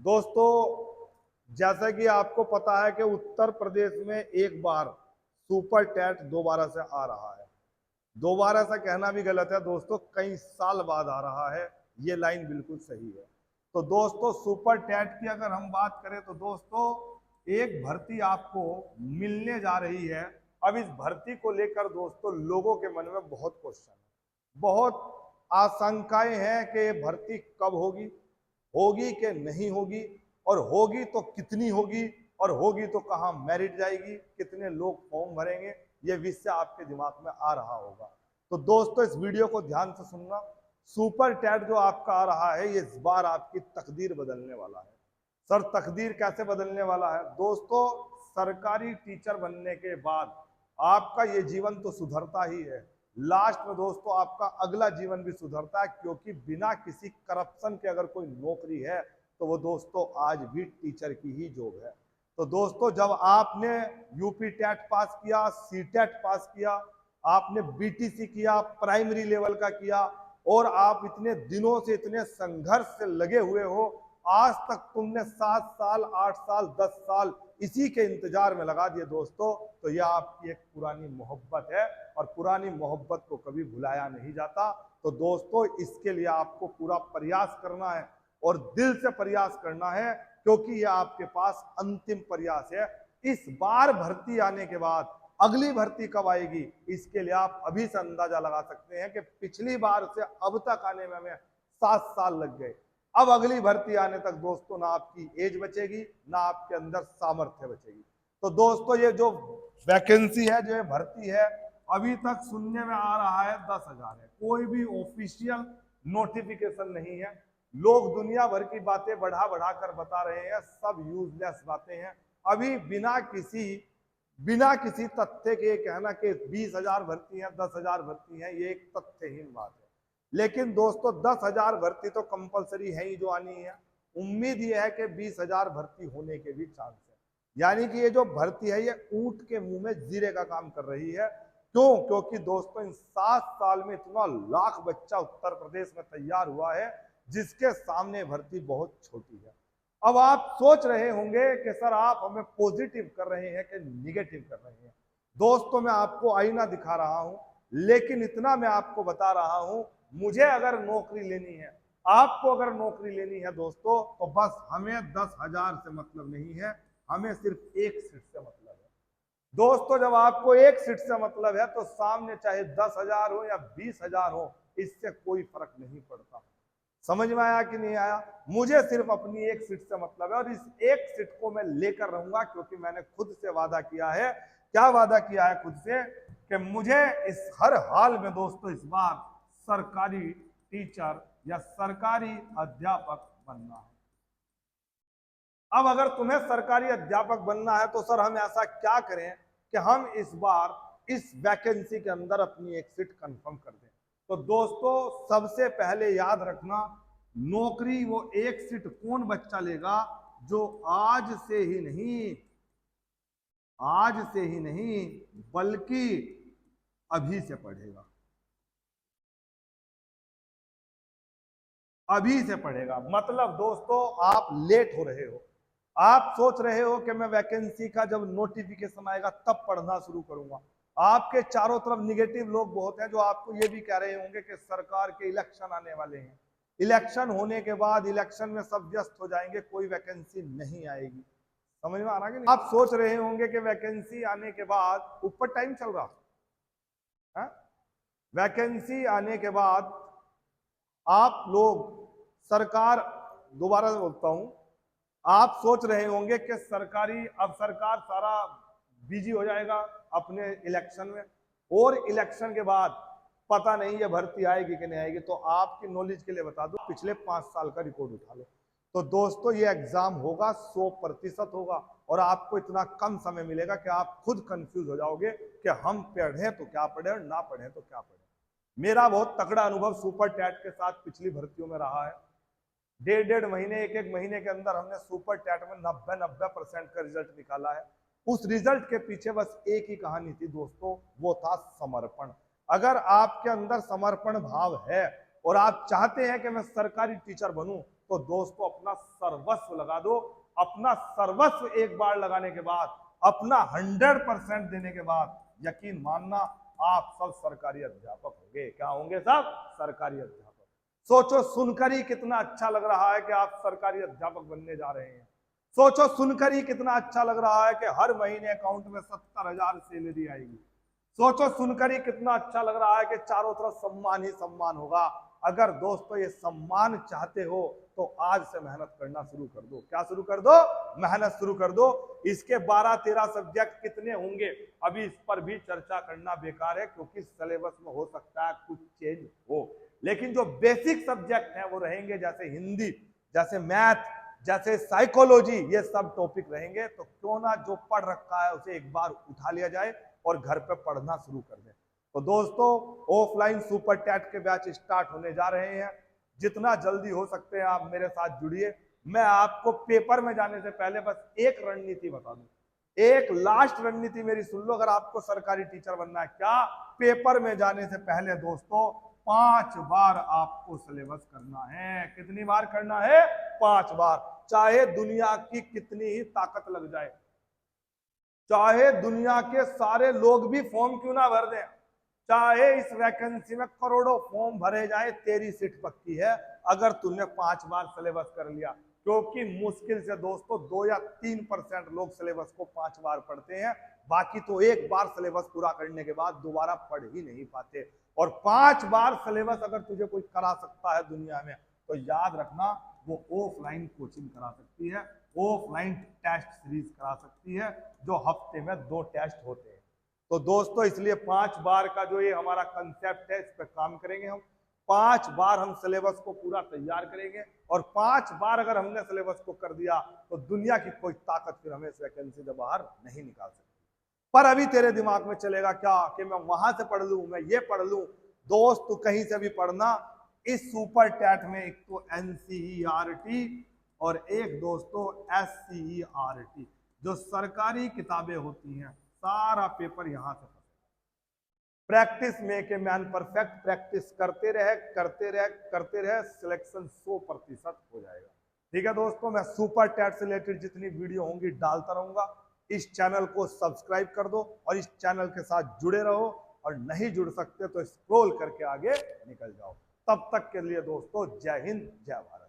दोस्तों, जैसा कि आपको पता है कि उत्तर प्रदेश में एक बार सुपर टैट दोबारा से आ रहा है। दोबारा से कहना भी गलत है दोस्तों, कई साल बाद आ रहा है। ये लाइन बिल्कुल सही है। तो दोस्तों, सुपर टैट की अगर हम बात करें तो दोस्तों एक भर्ती आपको मिलने जा रही है। अब इस भर्ती को लेकर दोस्तों लोगों के मन में बहुत क्वेश्चन है, बहुत आशंकाएं हैं कि ये भर्ती कब होगी, होगी कि नहीं होगी, और होगी तो कितनी होगी, और होगी तो कहाँ मेरिट जाएगी, कितने लोग फॉर्म भरेंगे, ये विषय आपके दिमाग में आ रहा होगा। तो दोस्तों इस वीडियो को ध्यान से सुनना। सुपर टैट जो आपका आ रहा है, ये इस बार आपकी तकदीर बदलने वाला है। सर, तकदीर कैसे बदलने वाला है? दोस्तों, सरकारी टीचर बनने के बाद आपका ये जीवन तो सुधरता ही है, लास्ट में दोस्तों आपका अगला जीवन भी सुधरता है, क्योंकि बिना किसी करप्शन के अगर कोई नौकरी है तो वो दोस्तों आज भी टीचर की ही जॉब है। तो दोस्तों, जब आपने यूपी टेट पास किया, सी टेट पास किया, आपने बीटीसी किया, प्राइमरी लेवल का किया, और आप इतने दिनों से इतने संघर्ष से लगे हुए हो, आज तक तुमने 7 साल 8 साल 10 साल इसी के इंतजार में लगा दिए दोस्तों, तो यह आपकी एक पुरानी मोहब्बत है, और पुरानी मोहब्बत को कभी भुलाया नहीं जाता। तो दोस्तों इसके लिए आपको पूरा प्रयास करना है, और दिल से प्रयास करना है, क्योंकि यह आपके पास अंतिम प्रयास है। इस बार भर्ती आने के बाद अगली भर्ती कब आएगी, इसके लिए आप अभी से अंदाजा लगा सकते हैं कि पिछली बार से अब तक आने में हमें 7 साल लग गए। अब अगली भर्ती आने तक दोस्तों ना आपकी एज बचेगी, ना आपके अंदर सामर्थ्य बचेगी। तो दोस्तों ये जो वैकेंसी है, जो ये भर्ती है, अभी तक सुनने में आ रहा है 10,000 है। कोई भी ऑफिशियल नोटिफिकेशन नहीं है। लोग दुनिया भर की बातें बढ़ा बढ़ा कर बता रहे हैं, सब यूजलेस बातें हैं। अभी बिना किसी तथ्य के कहना कि 20,000 भर्ती हैं, 10,000 भर्ती हैं, ये एक तथ्यहीन बात है। लेकिन दोस्तों 10,000 भर्ती तो कंपलसरी है ही जो आनी है। उम्मीद ये है कि 20,000 भर्ती होने के भी चांस है। यानी कि ये जो भर्ती है, ये ऊंट के मुंह में जीरे का काम कर रही है। क्यों? क्योंकि दोस्तों इन 7 साल में इतना लाख बच्चा उत्तर प्रदेश में तैयार हुआ है, जिसके सामने भर्ती बहुत छोटी है। अब आप सोच रहे होंगे कि सर आप हमें पॉजिटिव कर रहे हैं कि निगेटिव कर रहे हैं। दोस्तों मैं आपको आईना दिखा रहा हूं, लेकिन इतना मैं आपको बता रहा हूं, मुझे अगर नौकरी लेनी है, आपको अगर नौकरी लेनी है दोस्तों, तो बस हमें 10,000 से मतलब नहीं है, हमें सिर्फ एक सीट से मतलब है। दोस्तों जब आपको एक सीट से मतलब है, तो सामने चाहे 10,000 हो या 20,000 हो, इससे कोई फर्क नहीं पड़ता। समझ में आया कि नहीं आया? मुझे सिर्फ अपनी एक सीट से मतलब है, और इस एक सीट को मैं लेकर रहूंगा, क्योंकि मैंने खुद से वादा किया है। क्या वादा किया है खुद से? कि मुझे इस हर हाल में दोस्तों इस बार सरकारी टीचर या सरकारी अध्यापक बनना है। अब अगर तुम्हें सरकारी अध्यापक बनना है, तो सर हम ऐसा क्या करें कि हम इस बार इस वैकेंसी के अंदर अपनी एक सीट कंफर्म कर दें? तो दोस्तों सबसे पहले याद रखना, नौकरी वो एक सीट कौन बच्चा लेगा जो आज से ही नहीं बल्कि अभी से पढ़ेगा। अभी से पढ़ेगा मतलब दोस्तों आप लेट हो रहे हो। आप सोच रहे हो कि मैं वैकेंसी का जब नोटिफिकेशन आएगा तब पढ़ना शुरू करूंगा। आपके चारों तरफ निगेटिव लोग बहुत हैं, जो आपको ये भी कह रहे होंगे कि सरकार के इलेक्शन आने वाले हैं, इलेक्शन होने के बाद इलेक्शन में सब व्यस्त हो जाएंगे, कोई वैकेंसी नहीं आएगी। समझ में आ रहा है कि नहीं? आप सोच रहे होंगे कि वैकेंसी आने के बाद, ऊपर टाइम चल रहा है, वैकेंसी आने के बाद आप लोग सरकार, दोबारा बोलता हूं, आप सोच रहे होंगे कि अब सरकार सारा बिजी हो जाएगा अपने इलेक्शन में, और इलेक्शन के बाद पता नहीं ये भर्ती आएगी कि नहीं आएगी। तो आपकी नॉलेज के लिए बता दूं, पिछले 5 साल का रिकॉर्ड उठा लो, तो दोस्तों ये एग्जाम होगा 100% होगा, और आपको इतना कम समय मिलेगा कि आप खुद कंफ्यूज हो जाओगे कि हम पढ़ें तो क्या पढ़े और ना पढ़ें तो क्या पढ़े। मेरा बहुत तगड़ा अनुभव सुपर टैट के साथ पिछली भर्तियों में रहा है। 1.5 महीने, 1 महीने के अंदर हमने सुपर टैट में 90% का रिजल्ट निकाला है। उस रिजल्ट के पीछे बस एक ही कहानी थी दोस्तों, वो था समर्पण। अगर आपके अंदर समर्पण भाव है और आप चाहते हैं कि मैं सरकारी टीचर बनूं, तो दोस्तों अपना सर्वस्व लगा दो। अपना सर्वस्व एक बार लगाने के बाद, अपना 100% देने के बाद, यकीन मानना आप सब सरकारी अध्यापक होंगे। क्या होंगे? सब सरकारी अध्यापक। सोचो सुनकर ही कितना अच्छा लग रहा है कि आप सरकारी अध्यापक बनने जा रहे हैं। सोचो सुनकर ही कितना अच्छा लग रहा है कि हर महीने अकाउंट में 70,000 सैलरी आएगी। सोचो सुनकर ही कितना अच्छा लग रहा है कि चारों तरफ सम्मान ही सम्मान होगा। अगर दोस्तों ये सम्मान चाहते हो तो आज से मेहनत करना शुरू कर दो। क्या शुरू कर दो? मेहनत शुरू कर दो। इसके 12-13 सब्जेक्ट कितने होंगे अभी इस पर भी चर्चा करना बेकार है, क्योंकि सिलेबस में हो सकता है कुछ चेंज हो, लेकिन जो बेसिक सब्जेक्ट हैं वो रहेंगे, जैसे हिंदी, जैसे मैथ, जैसे साइकोलॉजी, ये सब टॉपिक रहेंगे। तो क्यों ना जो पढ़ रखा है उसे एक बार उठा लिया जाए और घर पे पढ़ना शुरू कर दें। तो दोस्तों ऑफलाइन सुपर टैट के बैच स्टार्ट होने जा रहे हैं। जितना जल्दी हो सकते हैं आप मेरे साथ जुड़िए। मैं आपको पेपर में जाने से पहले बस एक रणनीति बता दूं, एक लास्ट रणनीति मेरी सुन लो। अगर आपको सरकारी टीचर बनना है, क्या पेपर में जाने से पहले दोस्तों 5 बार आपको सिलेबस करना है। कितनी बार करना है? 5 बार। चाहे दुनिया की कितनी ही ताकत लग जाए, चाहे दुनिया के सारे लोग भी फॉर्म क्यों ना भर दें, चाहे इस वैकेंसी में करोड़ों फॉर्म भरे जाए, तेरी सीट पक्की है अगर तूने 5 बार सिलेबस कर लिया। क्योंकि मुश्किल से दोस्तों 2 या 3% लोग सिलेबस को 5 बार पढ़ते हैं, बाकी तो एक बार सिलेबस पूरा करने के बाद दोबारा पढ़ ही नहीं पाते। और 5 बार सिलेबस अगर तुझे कोई करा सकता है दुनिया में, तो याद रखना वो ऑफलाइन कोचिंग करा सकती है, ऑफलाइन टेस्ट सीरीज करा सकती है, जो हफ्ते में 2 टेस्ट होते हैं। तो दोस्तों इसलिए 5 बार का जो ये हमारा कंसेप्ट है, इस पर काम करेंगे हम। 5 बार हम सिलेबस को पूरा तैयार करेंगे, और 5 बार अगर हमने सिलेबस को कर दिया तो दुनिया की कोई ताकत फिर हमें इस वैकेंसी से बाहर नहीं निकाल सकती। पर अभी तेरे दिमाग में चलेगा क्या कि मैं वहां से पढ़ लूं, मैं ये पढ़ लूं। दोस्त तू कहीं से भी पढ़ना, इस सुपर टैट में एक तो NCERT और एक दोस्तों SCERT, जो सरकारी किताबें होती हैं, सारा पेपर यहां से। Practice make a man perfect. Practice करते रहे करते रहे करते रहे, सिलेक्शन 100% हो जाएगा। ठीक है दोस्तों, मैं सुपर टैट से रिलेटेड जितनी वीडियो होंगी डालता रहूंगा। इस चैनल को सब्सक्राइब कर दो और इस चैनल के साथ जुड़े रहो, और नहीं जुड़ सकते तो स्क्रॉल करके आगे निकल जाओ। तब तक के लिए दोस्तों जय हिंद, जय भारत।